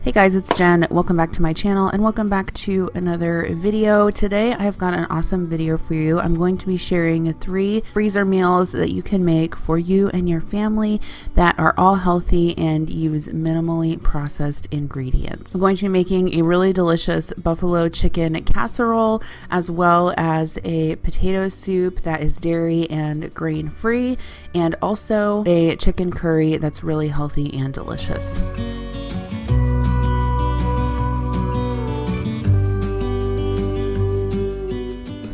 Hey guys, it's Jen. Welcome back to my channel and welcome back to another video. Today I've got an awesome video for you. I'm going to be sharing 3 freezer meals that you can make for you and your family that are all healthy and use minimally processed ingredients. I'm going to be making a really delicious buffalo chicken casserole as well as a potato soup that is dairy and grain free, and also a chicken curry that's really healthy and delicious.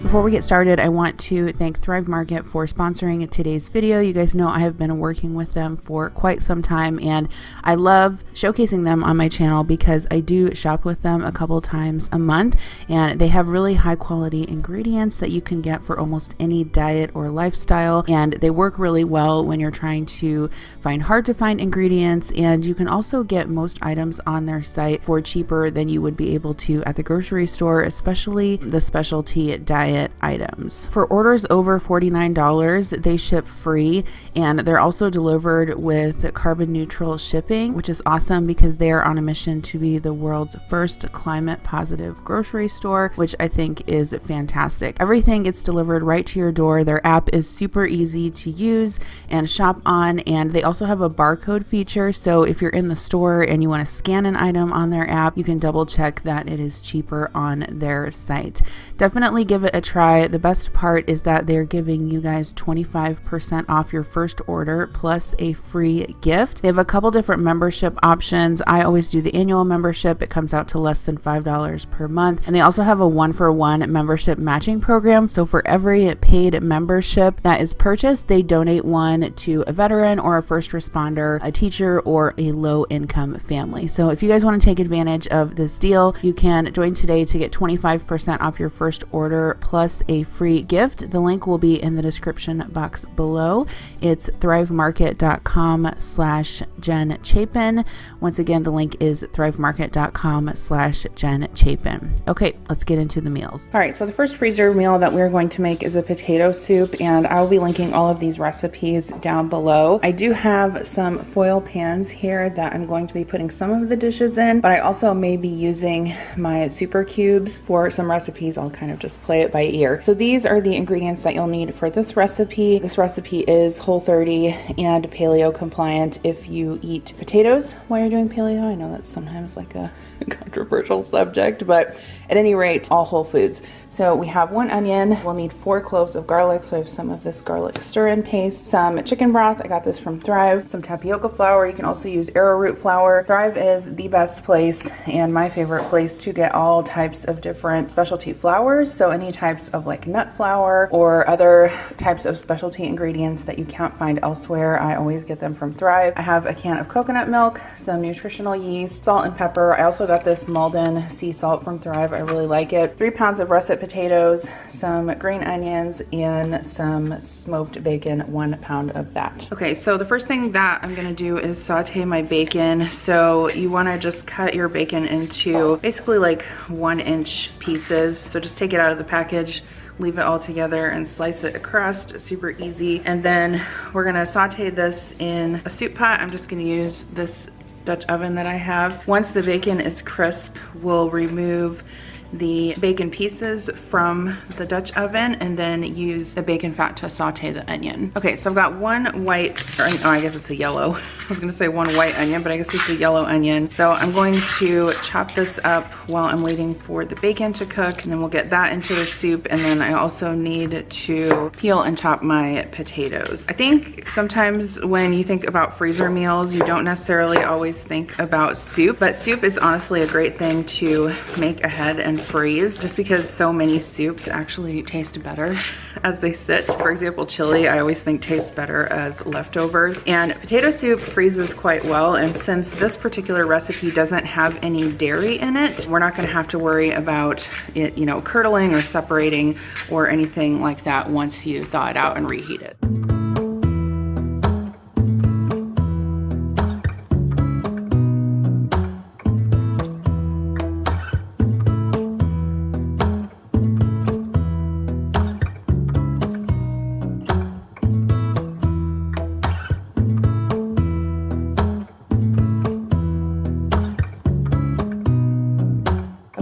Before we get started, I want to thank Thrive Market for sponsoring today's video. You guys know I have been working with them for quite some time and I love showcasing them on my channel because I do shop with them a couple times a month, and they have really high quality ingredients that you can get for almost any diet or lifestyle, and they work really well when you're trying to find hard to find ingredients, and you can also get most items on their site for cheaper than you would be able to at the grocery store, especially the specialty diet items. For orders over $49, they ship free, and they're also delivered with carbon neutral shipping, which is awesome because they are on a mission to be the world's first climate positive grocery store, which I think is fantastic. Everything gets delivered right to your door. Their app is super easy to use and shop on, and they also have a barcode feature, so if you're in the store and you want to scan an item on their app, you can double check that it is cheaper on their site. Definitely give it a try. The best part is that they're giving you guys 25% off your first order plus a free gift. They have a couple different membership options. I always do the annual membership. It comes out to less than $5 per month. And they also have a 1-for-1 membership matching program. So for every paid membership that is purchased, they donate one to a veteran or a first responder, a teacher, or a low income family. So if you guys want to take advantage of this deal, you can join today to get 25% off your first order plus a free gift. The link will be in the description box below. It's thrivemarket.com/Jen Chapin. Once again, the link is thrivemarket.com/Jen Chapin. Okay, let's get into the meals. All right, so the first freezer meal that we're going to make is a potato soup, and I will be linking all of these recipes down below. I do have some foil pans here that I'm going to be putting some of the dishes in, but I also may be using my super cubes for some recipes. I'll kind of just play it by ear. So these are the ingredients that you'll need for this recipe. This recipe is Whole30 and paleo compliant if you eat potatoes while you're doing paleo. I know that's sometimes like a controversial subject, but at any rate, all whole foods. So we have 1 onion. We'll need 4 cloves of garlic. So I have some of this garlic stir-in paste, some chicken broth. I got this from Thrive, some tapioca flour. You can also use arrowroot flour. Thrive is the best place and my favorite place to get all types of different specialty flours. So any types of like nut flour or other types of specialty ingredients that you can't find elsewhere, I always get them from Thrive. I have a can of coconut milk, some nutritional yeast, salt and pepper. I also got this Malden sea salt from Thrive. I really like it. 3 pounds of russet potatoes, some green onions, and some smoked bacon, 1 pound of that. Okay, so the first thing that I'm gonna do is saute my bacon. So you wanna just cut your bacon into basically like 1-inch pieces. So just take it out of the package, leave it all together and slice it across. Super easy. And then we're gonna saute this in a soup pot. I'm just gonna use this Dutch oven that I have. Once the bacon is crisp, we'll remove the bacon pieces from the Dutch oven and then use the bacon fat to saute the onion. Okay, so I've got 1 white, or oh, I guess it's a yellow. I was gonna say 1 white onion, but I guess it's a yellow onion. So I'm going to chop this up while I'm waiting for the bacon to cook, and then we'll get that into the soup. And then I also need to peel and chop my potatoes. I think sometimes when you think about freezer meals, you don't necessarily always think about soup, but soup is honestly a great thing to make ahead and freeze, just because so many soups actually taste better as they sit. For example, chili, I always think tastes better as leftovers, and potato soup freezes quite well. And since this particular recipe doesn't have any dairy in it, we're not going to have to worry about it, you know, curdling or separating or anything like that once you thaw it out and reheat it.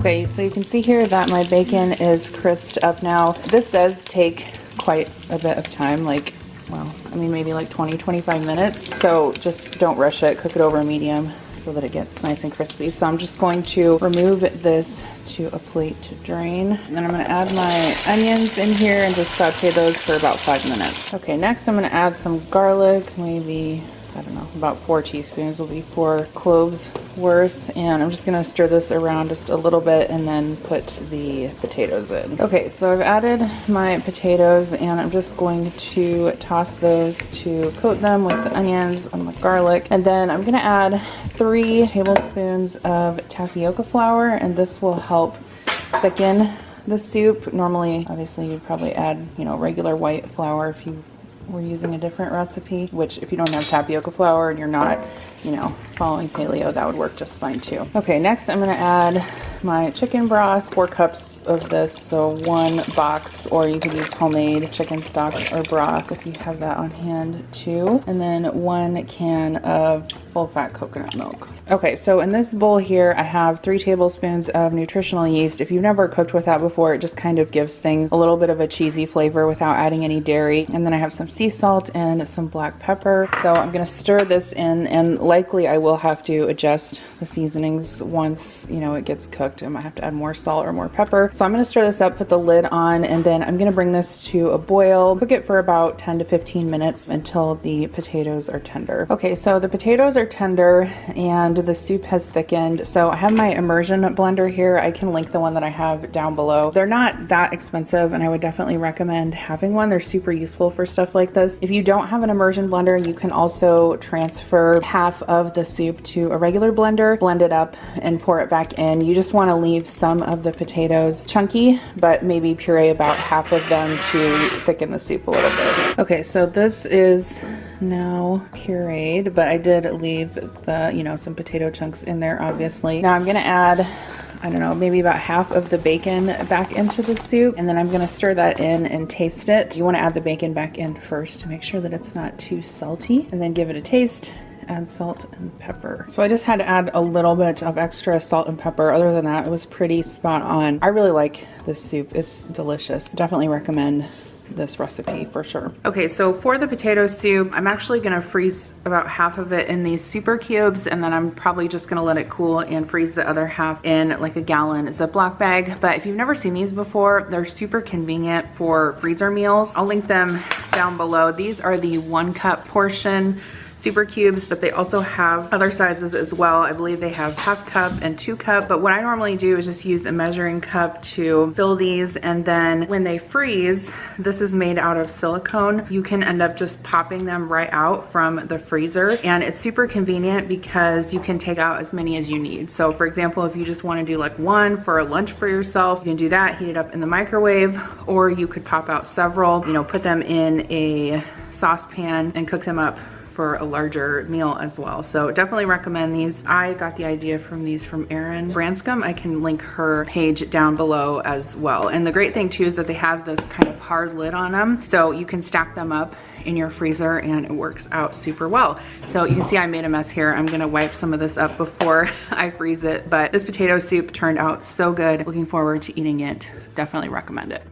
Okay, so you can see here that my bacon is crisped up now. This does take quite a bit of time, like, well, I mean, maybe like 20-25 minutes. So just don't rush it, cook it over medium so that it gets nice and crispy. So I'm just going to remove this to a plate to drain. And then I'm gonna add my onions in here and just saute those for about 5 minutes. Okay, next I'm gonna add some garlic, maybe, I don't know, about 4 teaspoons will be 4 cloves worth. And I'm just gonna stir this around just a little bit and then put the potatoes in. Okay, so I've added my potatoes and I'm just going to toss those to coat them with the onions and the garlic. And then I'm gonna add 3 tablespoons of tapioca flour, and this will help thicken the soup. Normally, obviously, you'd probably add, you know, regular white flour if you were using a different recipe, which if you don't have tapioca flour and you're not, you know, following paleo, that would work just fine too. Okay, next I'm gonna add my chicken broth, 4 cups of this, so 1 box, or you could use homemade chicken stock or broth if you have that on hand too. And then 1 can of full fat coconut milk. Okay, so in this bowl here, I have 3 tablespoons of nutritional yeast. If you've never cooked with that before, it just kind of gives things a little bit of a cheesy flavor without adding any dairy. And then I have some sea salt and some black pepper. So I'm gonna stir this in, and likely I will have to adjust the seasonings once, you know, it gets cooked. I might have to add more salt or more pepper. So I'm gonna stir this up, put the lid on, and then I'm gonna bring this to a boil. Cook it for about 10 to 15 minutes until the potatoes are tender. Okay, so the potatoes are tender and the soup has thickened. So I have my immersion blender here. I can link the one that I have down below. They're not that expensive, and I would definitely recommend having one. They're super useful for stuff like this. If you don't have an immersion blender, you can also transfer half of the soup to a regular blender, blend it up, and pour it back in. You just want to leave some of the potatoes chunky, but maybe puree about half of them to thicken the soup a little bit. Okay, so this is now pureed, but I did leave the, you know, some potato chunks in there, obviously. Now I'm gonna add, I don't know, maybe about half of the bacon back into the soup, and then I'm gonna stir that in and taste it. You wanna add the bacon back in first to make sure that it's not too salty, and then give it a taste. Add salt and pepper. So I just had to add a little bit of extra salt and pepper. Other than that, it was pretty spot on. I really like this soup. It's delicious. Definitely recommend this recipe for sure. Okay, so for the potato soup, I'm actually gonna freeze about half of it in these super cubes, and then I'm probably just gonna let it cool and freeze the other half in like a gallon Ziploc bag. But if you've never seen these before, they're super convenient for freezer meals. I'll link them down below. These are the 1 cup portion super cubes, but they also have other sizes as well. I believe they have 1/2 cup and 2 cup, but what I normally do is just use a measuring cup to fill these, and then when they freeze, this is made out of silicone. You can end up just popping them right out from the freezer, and it's super convenient because you can take out as many as you need. So for example, if you just want to do like 1 for a lunch for yourself, you can do that, heat it up in the microwave, or you could pop out several, you know, put them in a saucepan and cook them up for a larger meal as well. So definitely recommend these. I got the idea from these from Erin Branscombe. I can link her page down below as well. And the great thing too is that they have this kind of hard lid on them, so you can stack them up in your freezer and it works out super well. So you can see I made a mess here. I'm gonna wipe some of this up before I freeze it, but this potato soup turned out so good. Looking forward to eating it. Definitely recommend it.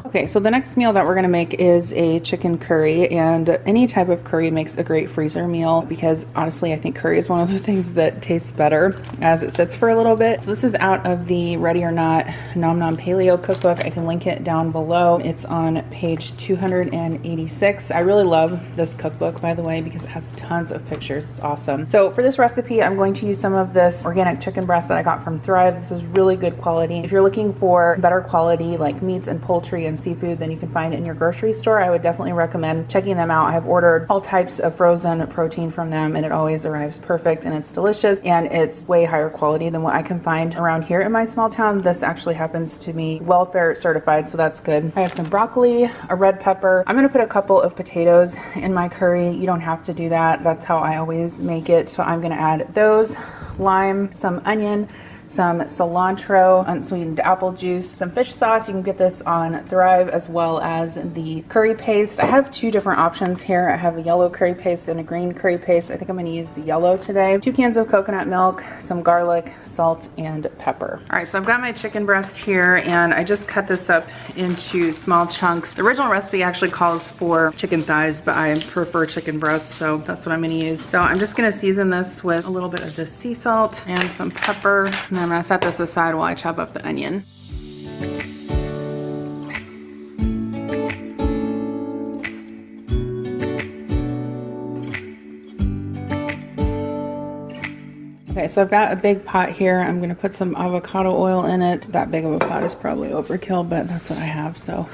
Okay, so the next meal that we're gonna make is a chicken curry, and any type of curry makes a great freezer meal because honestly, I think curry is one of the things that tastes better as it sits for a little bit. So this is out of the Ready or Not Nom Nom Paleo cookbook. I can link it down below. It's on page 286. I really love this cookbook, by the way, because it has tons of pictures. It's awesome. So for this recipe, I'm going to use some of this organic chicken breast that I got from Thrive. This is really good quality. If you're looking for better quality like meats and poultry and seafood than you can find in your grocery store, I would definitely recommend checking them out. I have ordered all types of frozen protein from them, and it always arrives perfect, and it's delicious, and it's way higher quality than what I can find around here in my small town. This actually happens to be welfare certified, so that's good. I have some broccoli, a red pepper. I'm gonna put a couple of potatoes in my curry. You don't have to do that. That's how I always make it. So I'm gonna add those, lime, some onion, some cilantro, unsweetened apple juice, some fish sauce. You can get this on Thrive, as well as the curry paste. I have two different options here. I have a yellow curry paste and a green curry paste. I think I'm going to use the yellow today. 2 cans of coconut milk, some garlic, salt, and pepper. All right, so I've got my chicken breast here, and I just cut this up into small chunks. The original recipe actually calls for chicken thighs, but I prefer chicken breasts, so that's what I'm going to use. So I'm just going to season this with a little bit of this sea salt and some pepper, and then I'm going to set this aside while I chop up the onion. Okay, so I've got a big pot here. I'm gonna put some avocado oil in it. That big of a pot is probably overkill, but that's what I have, so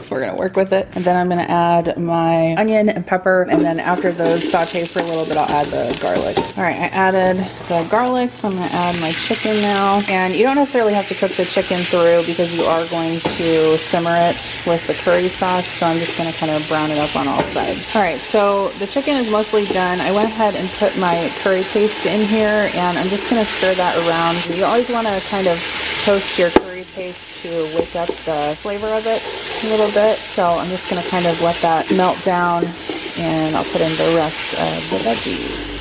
we're gonna work with it. And then I'm gonna add my onion and pepper, and then after those saute for a little bit, I'll add the garlic. All right, I added the garlic, so I'm gonna add my chicken now. And you don't necessarily have to cook the chicken through because you are going to simmer it with the curry sauce, so I'm just gonna kind of brown it up on all sides. All right, so the chicken is mostly done. I went ahead and put my curry paste in here, and I'm just gonna stir that around. You always wanna kind of toast your curry paste to wake up the flavor of it a little bit. So I'm just going to kind of let that melt down, and I'll put in the rest of the veggies.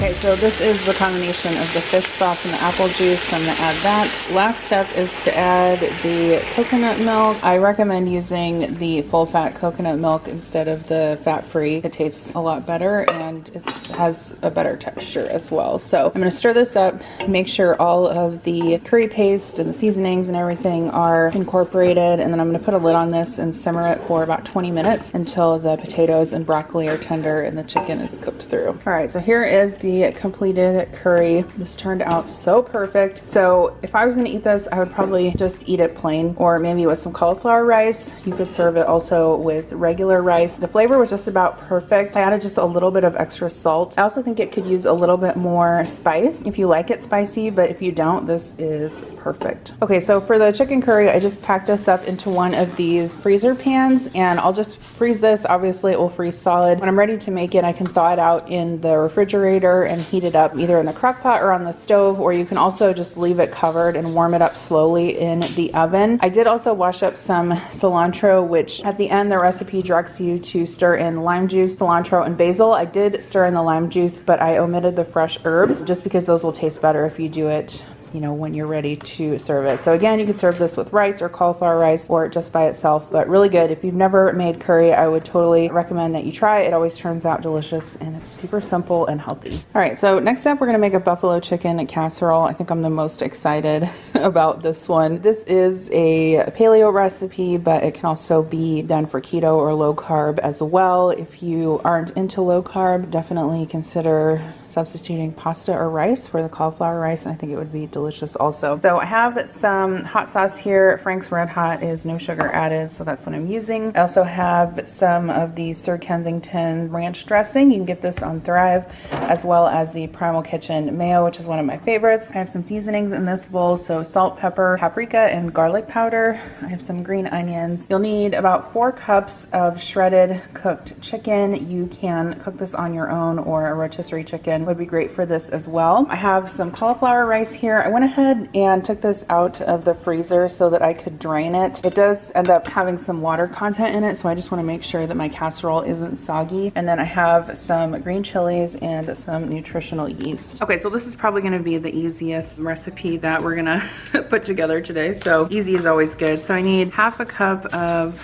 Okay, so this is the combination of the fish sauce and the apple juice. So I'm going to add that. Last step is to add the coconut milk. I recommend using the full fat coconut milk instead of the fat-free. It tastes a lot better, and it has a better texture as well. So I'm going to stir this up, make sure all of the curry paste and the seasonings and everything are incorporated, and then I'm going to put a lid on this and simmer it for about 20 minutes until the potatoes and broccoli are tender and the chicken is cooked through. All right, so here is the completed curry. This turned out so perfect. So if I was going to eat this, I would probably just eat it plain, or maybe with some cauliflower rice. You could serve it also with regular rice. The flavor was just about perfect. I added just a little bit of extra salt. I also think it could use a little bit more spice if you like it spicy, but if you don't, this is perfect. Okay, so for the chicken curry, I just packed this up into one of these freezer pans, and I'll just freeze this. Obviously, it will freeze solid. When I'm ready to make it, I can thaw it out in the refrigerator and heat it up either in the crock pot or on the stove, or you can also just leave it covered and warm it up slowly in the oven. I did also wash up some cilantro, which at the end the recipe directs you to stir in lime juice, cilantro, and basil. I did stir in the lime juice, but I omitted the fresh herbs just because those will taste better if you do it, you know, when you're ready to serve it. So again, you can serve this with rice or cauliflower rice, or just by itself, but really good. If you've never made curry, I would totally recommend that you try it. It always turns out delicious, and it's super simple and healthy. All right, so next up, we're gonna make a buffalo chicken casserole. I think I'm the most excited about this one. This is a paleo recipe, but it can also be done for keto or low carb as well. If you aren't into low carb, definitely consider substituting pasta or rice for the cauliflower rice, and I think it would be delicious also. So I have some hot sauce here. Frank's Red Hot is no sugar added, so that's what I'm using. I also have some of the Sir Kensington ranch dressing. You can get this on Thrive, as well as the Primal Kitchen mayo, which is one of my favorites. I have some seasonings in this bowl, so salt, pepper, paprika, and garlic powder. I have some green onions. You'll need about 4 cups of shredded cooked chicken. You can cook this on your own, or a rotisserie chicken would be great for this as well. I have some cauliflower rice here. I went ahead and took this out of the freezer so that I could drain it. It does end up having some water content in it, so I just want to make sure that my casserole isn't soggy. And then I have some green chilies and some nutritional yeast. Okay, so this is probably going to be the easiest recipe that we're gonna put together today. So easy is always good. So I need half a cup of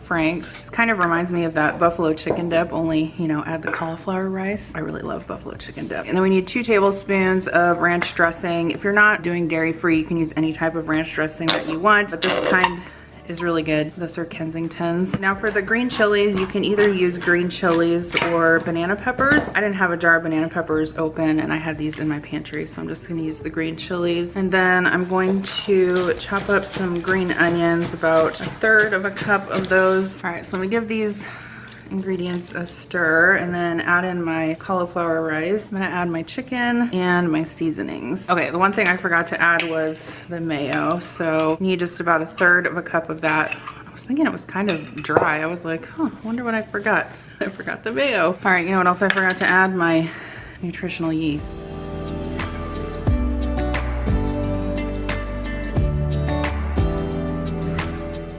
Frank's. This kind of reminds me of that buffalo chicken dip, only, you know, add the cauliflower rice. I really love buffalo chicken dip. And then we need 2 tablespoons of ranch dressing. If you're not doing dairy-free, you can use any type of ranch dressing that you want, but this kind is really good, the Sir Kensingtons. Now for the green chilies, you can either use green chilies or banana peppers. I didn't have a jar of banana peppers open, and I had these in my pantry, so I'm just gonna use the green chilies. And then I'm going to chop up some green onions, about 1/3 of a cup of those. All right, so I'm gonna give these ingredients a stir, and then add in my cauliflower rice. I'm gonna add my chicken and my seasonings. Okay, the one thing I forgot to add was the mayo, so need just about 1/3 of a cup of that. I was was thinking it was kind of dry. I was like, huh, I wonder what I forgot. I forgot the mayo. All right, you know what else I forgot to add? My nutritional yeast.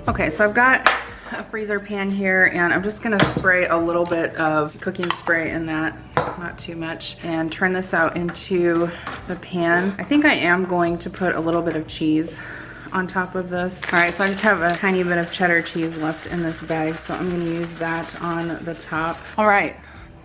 Okay, so I've got a freezer pan here, and I'm just gonna spray a little bit of cooking spray in that, not too much, and turn this out into the pan. I think I am going to put a little bit of cheese on top of this. All right, so I just have a tiny bit of cheddar cheese left in this bag, so I'm gonna use that on the top. All right.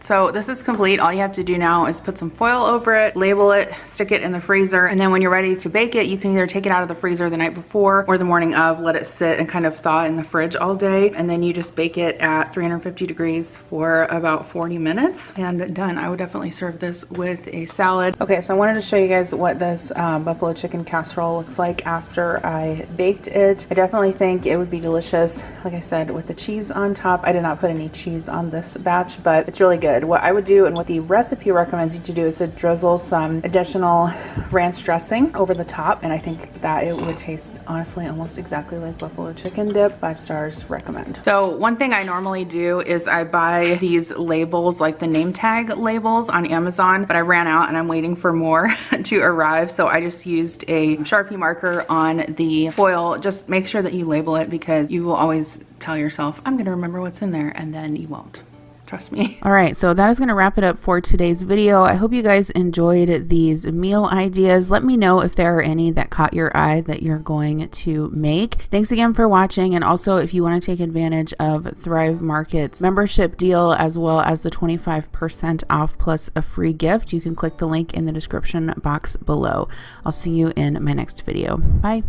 So this is complete. All you have to do now is put some foil over it, label it, stick it in the freezer, and then when you're ready to bake it, you can either take it out of the freezer the night before or the morning of, let it sit and kind of thaw in the fridge all day, and then you just bake it at 350 degrees for about 40 minutes, and done. I would definitely serve this with a salad. Okay, so I wanted to show you guys what this buffalo chicken casserole looks like after I baked it. I definitely think it would be delicious, like I said, with the cheese on top. I did not put any cheese on this batch, but it's really good. What I would do, and what the recipe recommends you to do, is to drizzle some additional ranch dressing over the top, and I think that it would taste honestly almost exactly like buffalo chicken dip. 5 stars, recommend. So one thing I normally do is I buy these labels, like the name tag labels on Amazon, but I ran out and I'm waiting for more to arrive, so I just used a Sharpie marker on the foil. Just make sure that you label it, because you will always tell yourself, I'm gonna remember what's in there, and then you won't. Trust me. All right, so that is going to wrap it up for today's video. I hope you guys enjoyed these meal ideas. Let me know if there are any that caught your eye that you're going to make. Thanks again for watching, and also if you want to take advantage of Thrive Market's membership deal, as well as the 25% off plus a free gift, you can click the link in the description box below. I'll see you in my next video. Bye.